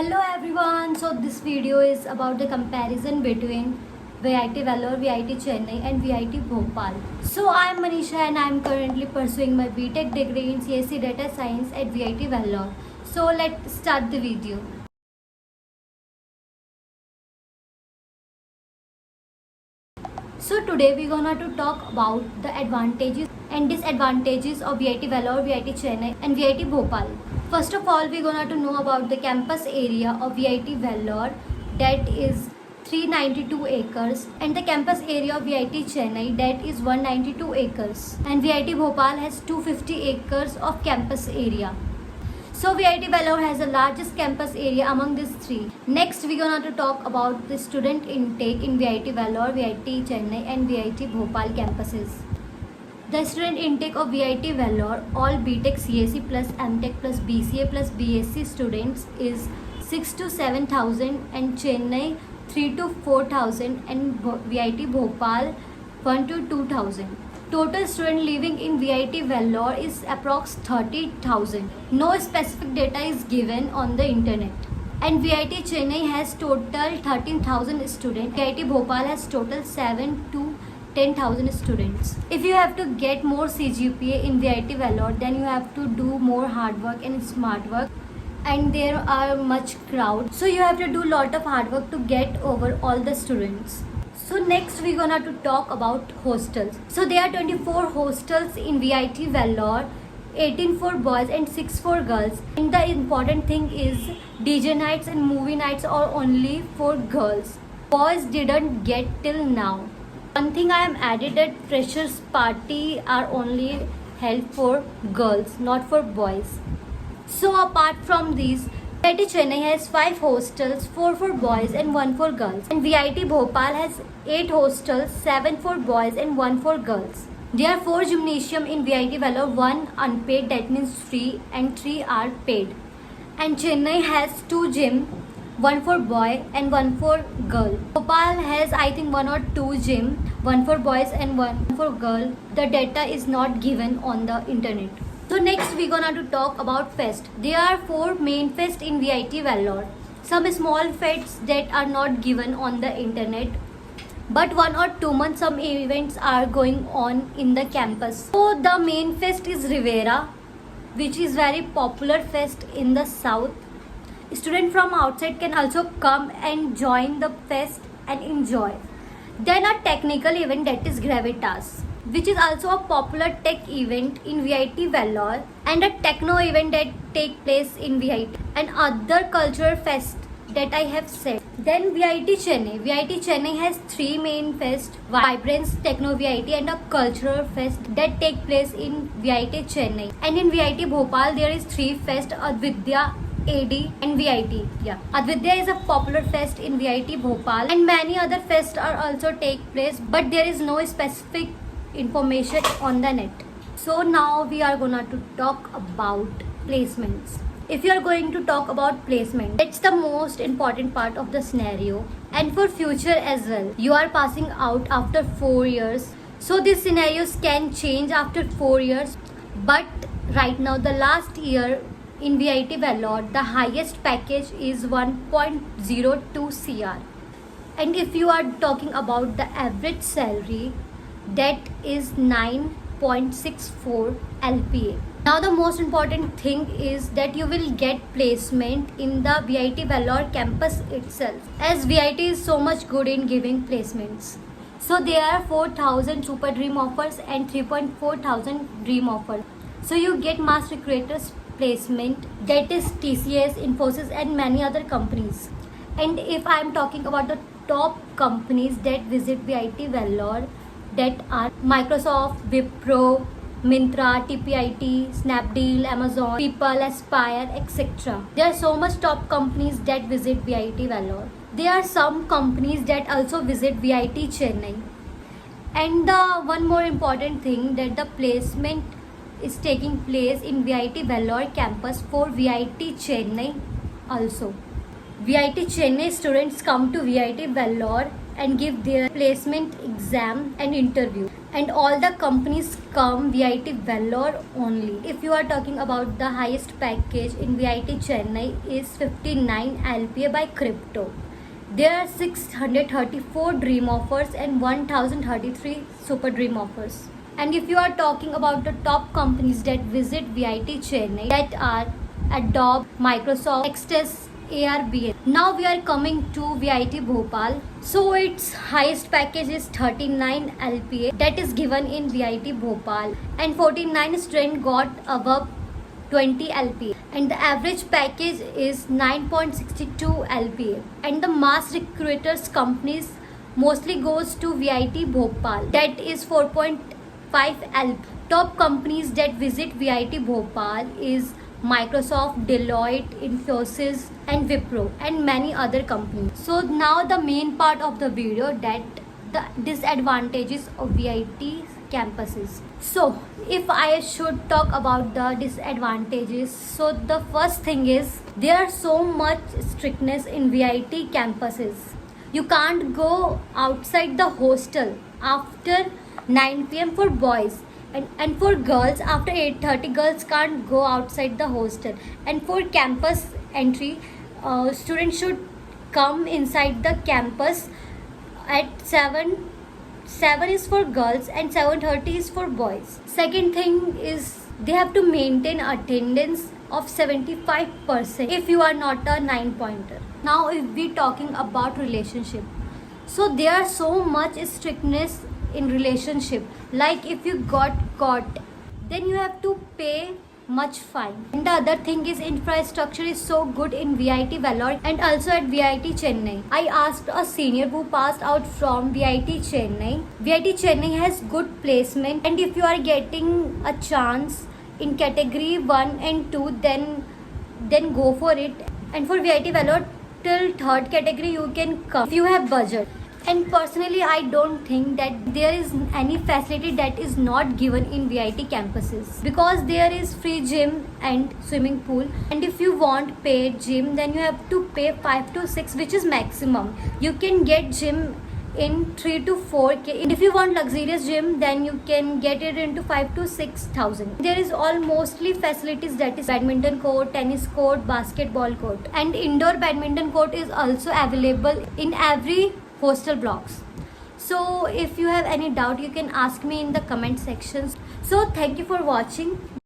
Hello everyone, so this video is about the comparison between VIT Vellore, VIT Chennai and VIT Bhopal. So I am Manisha and I am currently pursuing my BTech degree in CSE Data Science at VIT Vellore. So let's start the video. So today we're gonna to talk about the advantages and disadvantages of VIT Vellore, VIT Chennai and VIT Bhopal. First of all, we're gonna to know about the campus area of VIT Vellore, that is 392 acres, and the campus area of VIT Chennai, that is 192 acres, and VIT Bhopal has 250 acres of campus area. So VIT Vellore has the largest campus area among these three. Next, we're gonna to talk about the student intake in VIT Vellore, VIT Chennai and VIT Bhopal campuses. The student intake of VIT Vellore, all BTech CSE plus MTech plus BCA plus BSc students is 6 to 7,000 and Chennai 3 to 4,000 and VIT Bhopal 1 to 2,000. Total student living in VIT Vellore is approx 30,000. No specific data is given on the internet. And VIT Chennai has total 13,000 students. VIT Bhopal has total 7 to 10,000 students. If you have to get more CGPA in VIT Vellore, then you have to do more hard work and smart work, and there are much crowd. So you have to do lot of hard work to get over all the students. So next we're gonna to talk about hostels. So there are 24 hostels in VIT Vellore, 18 for boys and 6 for girls. And the important thing is DJ nights and movie nights are only for girls. Boys didn't get till now. One thing I am added that freshers party are only held for girls, not for boys. So apart from these, VIT Chennai has 5 hostels, 4 for boys and 1 for girls. And VIT Bhopal has 8 hostels, 7 for boys and 1 for girls. There are 4 gymnasium in VIT Vellore, 1 unpaid, that means free, and 3 are paid. And Chennai has 2 gym, 1 for boy and 1 for girl. Bhopal has I think 1 or 2 gym, 1 for boys and 1 for girl. The data is not given on the internet. So next we're gonna to talk about fest. There are 4 main fest in VIT Vellore. Some small fests that are not given on the internet, but 1 or 2 months some events are going on in the campus. So the main fest is Rivera, which is very popular fest in the south. Students from outside can also come and join the fest and enjoy. Then a technical event, that is Gravitas, which is also a popular tech event in VIT Vellore, and a techno event that take place in VIT, and other cultural fest that I have said. Then VIT Chennai. VIT Chennai has 3 main fest: Vibrance, Techno VIT and a cultural fest that take place in VIT Chennai. And in VIT Bhopal there is 3 fest: Advidya, AD and VIT. Advidya is a popular fest in VIT Bhopal, and many other fests are also take place, but there is no specific information on the net. So now we are gonna to talk about placements. If you are going to talk about placement, it's the most important part of the scenario, and for future as well. You are passing out after 4 years, so these scenarios can change after 4 years. But right now, the last year in VIT Vellore, the highest package is 1.02 CR. And if you are talking about the average salary, that is 9.64 LPA. Now the most important thing is that you will get placement in the VIT Vellore campus itself, as VIT is so much good in giving placements. So there are 4,000 super dream offers and 3.4 thousand dream offers. So you get mass recruiters placement, that is TCS, Infosys and many other companies. And if I am talking about the top companies that visit VIT Vellore, that are Microsoft, Wipro, Myntra, TPIT, Snapdeal, Amazon, People, Aspire, etc. There are so much top companies that visit VIT Vellore. There are some companies that also visit VIT Chennai. And the one more important thing, that the placement is taking place in VIT Vellore campus for VIT Chennai also. VIT Chennai students come to VIT Vellore and give their placement exam and interview. and all the companies come VIT Vellore only. If you are talking about the highest package in VIT Chennai is 59 LPA by crypto. There are 634 dream offers and 1033 super dream offers. And if you are talking about the top companies that visit VIT Chennai, that are Adobe, Microsoft, Nexus, ARBN. Now we are coming to VIT Bhopal. So its highest package is 39 LPA that is given in VIT Bhopal, and 49 student got above 20 LPA, and the average package is 9.62 LPA, and the mass recruiters companies mostly goes to VIT Bhopal, that is 4.5 LPA. Top companies that visit VIT Bhopal is Microsoft, Deloitte, Infosys and Wipro and many other companies. So now the main part of the video, that the disadvantages of VIT campuses. So if I should talk about the disadvantages, so the first thing is there are so much strictness in VIT campuses. You can't go outside the hostel after 9 p.m. for boys, and for girls after 8:30 girls can't go outside the hostel. And for campus entry, students should come inside the campus at 7 is for girls and 7:30 is for boys. Second thing is they have to maintain attendance of 75% if you are not a 9-pointer. Now if we talking about relationship, so there are so much strictness in relationship. Like if you got caught, then you have to pay much fine. And the other thing is infrastructure is so good in VIT Vellore and also at VIT Chennai. I asked a senior who passed out from VIT Chennai. VIT Chennai has good placement, and if you are getting a chance in category 1 and 2, then go for it. And for VIT Vellore till 3rd category you can come if you have budget. And personally, I don't think that there is any facility that is not given in VIT campuses, because there is free gym and swimming pool. And if you want paid gym, then you have to pay 5 to 6, which is maximum. You can get gym in 3 to 4K. And if you want luxurious gym, then you can get it into 5 to 6,000. There is all mostly facilities, that is badminton court, tennis court, basketball court, and indoor badminton court is also available in every hostel blocks. So if you have any doubt, you can ask me in the comment sections. So thank you for watching.